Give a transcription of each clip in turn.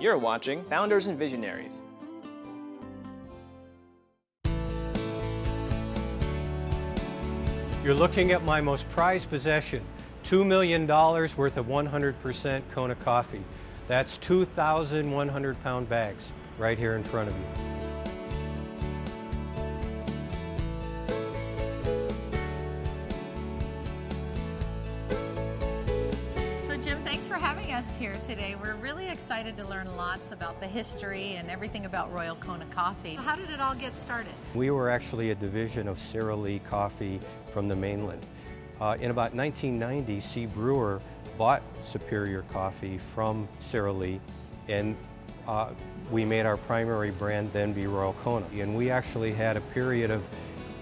You're watching Founders and Visionaries. You're looking at my most prized possession, $2 million worth of 100% Kona coffee. That's 2,100 pound bags right here in front of you. So Jim, thanks for having us here today. We're really excited to learn lots about the history and everything about Royal Kona Coffee. How did it all get started? We were actually a division of Sara Lee Coffee from the mainland. In about 1990, C. Brewer bought Superior Coffee from Sara Lee, and we made our primary brand then be Royal Kona. And we actually had a period of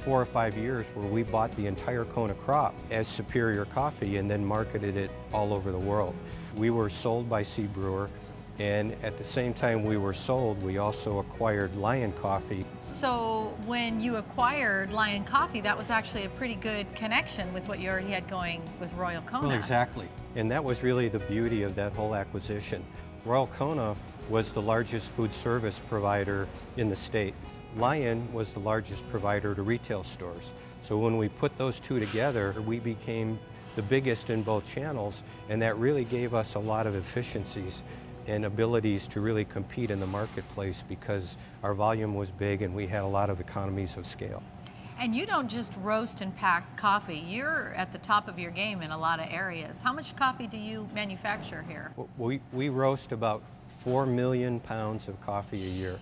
4 or 5 years where we bought the entire Kona crop as Superior Coffee and then marketed it all over the world. We were sold by C. Brewer, and at the same time we were sold, we also acquired Lion Coffee. So when you acquired Lion Coffee, that was actually a pretty good connection with what you already had going with Royal Kona. Well, exactly. And that was really the beauty of that whole acquisition. Royal Kona was the largest food service provider in the state. Lion was the largest provider to retail stores. So when we put those two together, we became the biggest in both channels, and that really gave us a lot of efficiencies and abilities to really compete in the marketplace because our volume was big and we had a lot of economies of scale. And you don't just roast and pack coffee. You're at the top of your game in a lot of areas. How much coffee do you manufacture here? We roast about 4 million pounds of coffee a year.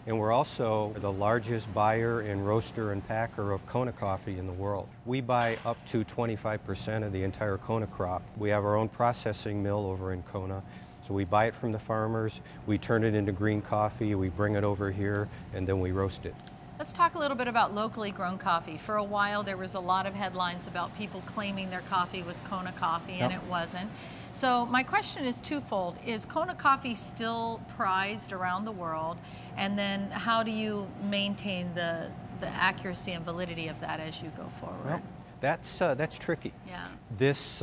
And we're also the largest buyer and roaster and packer of Kona coffee in the world. We buy up to 25% of the entire Kona crop. We have our own processing mill over in Kona. So we buy it from the farmers, we turn it into green coffee, we bring it over here, and then we roast it. Let's talk a little bit about locally grown coffee. For a while there was a lot of headlines about people claiming their coffee was Kona coffee, and it wasn't. So my question is twofold. Is Kona coffee still prized around the world? And then how do you maintain the accuracy and validity of that as you go forward? Well, that's tricky. Yeah. This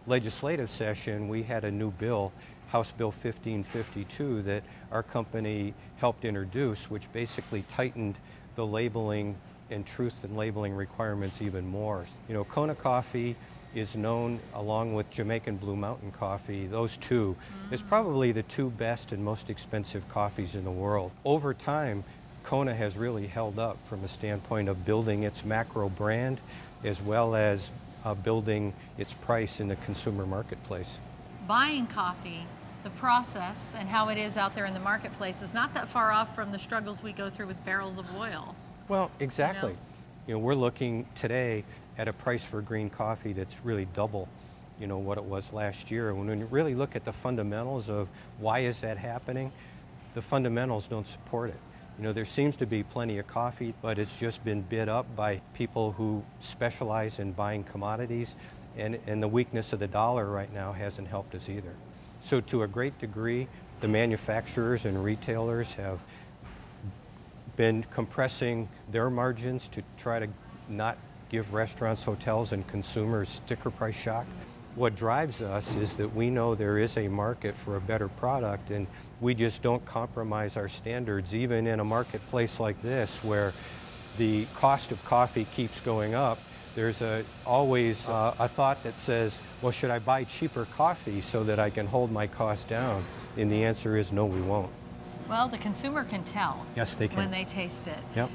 legislative session, we had a new bill, House Bill 1552, that our company helped introduce, which basically tightened the labeling and truth in labeling requirements even more. You know, Kona coffee is known, along with Jamaican Blue Mountain coffee, those two, is probably the two best and most expensive coffees in the world. Over time, Kona has really held up from a standpoint of building its macro brand as well as building its price in the consumer marketplace. Buying coffee, the process and how it is out there in the marketplace is not that far off from the struggles we go through with barrels of oil. Well, exactly. You know, we're looking today at a price for green coffee that's really double, you know, what it was last year. When you really look at the fundamentals of why is that happening, the fundamentals don't support it. You know, there seems to be plenty of coffee, but it's just been bid up by people who specialize in buying commodities, and the weakness of the dollar right now hasn't helped us either. So to a great degree, the manufacturers and retailers have been compressing their margins to try to not give restaurants, hotels, and consumers sticker price shock. What drives us is that we know there is a market for a better product, and we just don't compromise our standards, even in a marketplace like this where the cost of coffee keeps going up. There's always a thought that says, well, should I buy cheaper coffee so that I can hold my costs down? And the answer is no, we won't. Well, the consumer can tell. Yes, they can. When they taste it. Yep.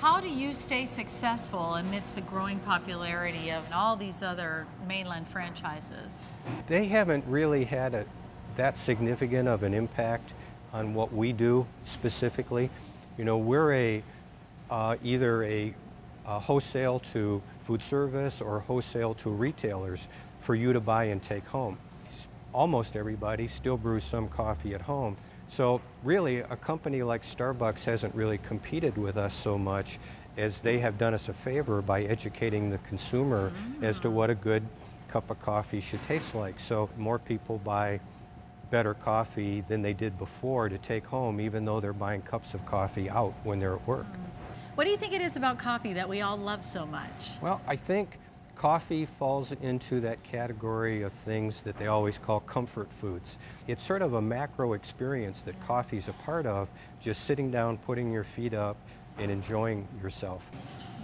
How do you stay successful amidst the growing popularity of all these other mainland franchises? They haven't really had that significant of an impact on what we do specifically. You know, we're either a wholesale to food service or wholesale to retailers for you to buy and take home. Almost everybody still brews some coffee at home. So really, a company like Starbucks hasn't really competed with us so much as they have done us a favor by educating the consumer as to what a good cup of coffee should taste like. So more people buy better coffee than they did before to take home, even though they're buying cups of coffee out when they're at work. What do you think it is about coffee that we all love so much? Well, I think Coffee falls into that category of things that they always call comfort foods. It's sort of a macro experience that coffee's a part of, just sitting down, putting your feet up, and enjoying yourself.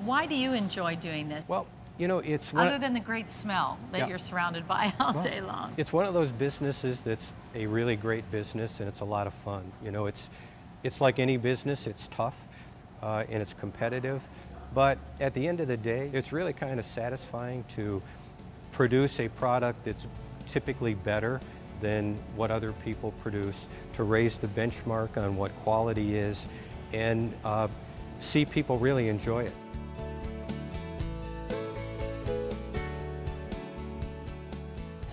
Why do you enjoy doing this? Well, you know, it's other than the great smell that you're surrounded by all day long. It's one of those businesses that's a really great business, and it's a lot of fun. You know, it's like any business. It's tough and it's competitive, but at the end of the day, it's really kind of satisfying to produce a product that's typically better than what other people produce, to raise the benchmark on what quality is, and see people really enjoy it.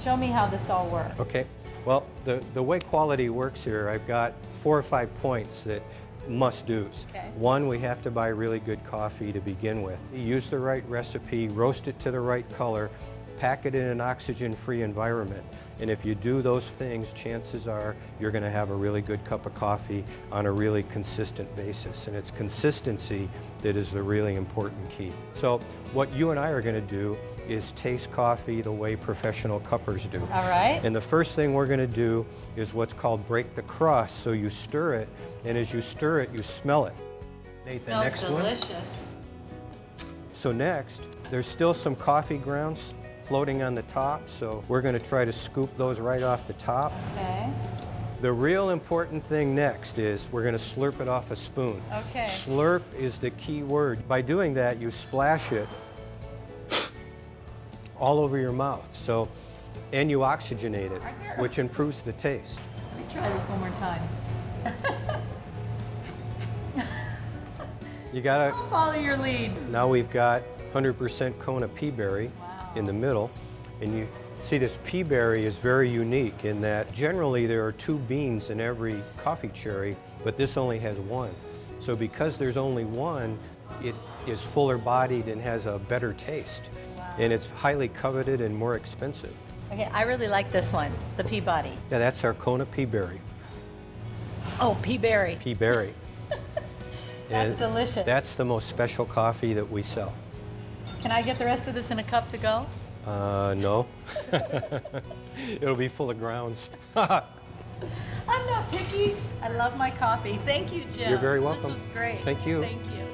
Show me how this all works. Okay, well, the way quality works here, I've got 4 or 5 points that must-dos. Okay. One, we have to buy really good coffee to begin with. Use the right recipe, roast it to the right color, pack it in an oxygen-free environment. And if you do those things, chances are you're going to have a really good cup of coffee on a really consistent basis. And it's consistency that is the really important key. So what you and I are going to do is taste coffee the way professional cuppers do. All right. And the first thing we're going to do is what's called break the crust. So you stir it, and as you stir it, you smell it. Nate, the next one. Delicious. So next, there's still some coffee grounds floating on the top, so we're going to try to scoop those right off the top. Okay. The real important thing next is we're going to slurp it off a spoon. Okay. Slurp is the key word. By doing that, you splash it all over your mouth, so, and you oxygenate it, which improves the taste. Let me try this one more time. You gotta I'll follow your lead. Now we've got 100% Kona pea berry in the middle, and you see this pea berry is very unique in that generally there are 2 beans in every coffee cherry, but this only has 1. So because there's only 1, it is fuller bodied and has a better taste. And it's highly coveted and more expensive. Okay, I really like this one, the Peabody. Yeah, that's our Kona pea berry. Oh, pea berry. Pea berry. That's delicious. That's the most special coffee that we sell. Can I get the rest of this in a cup to go? No. It'll be full of grounds. I'm not picky. I love my coffee. Thank you, Jim. You're very welcome. This was great. Thank you. Thank you.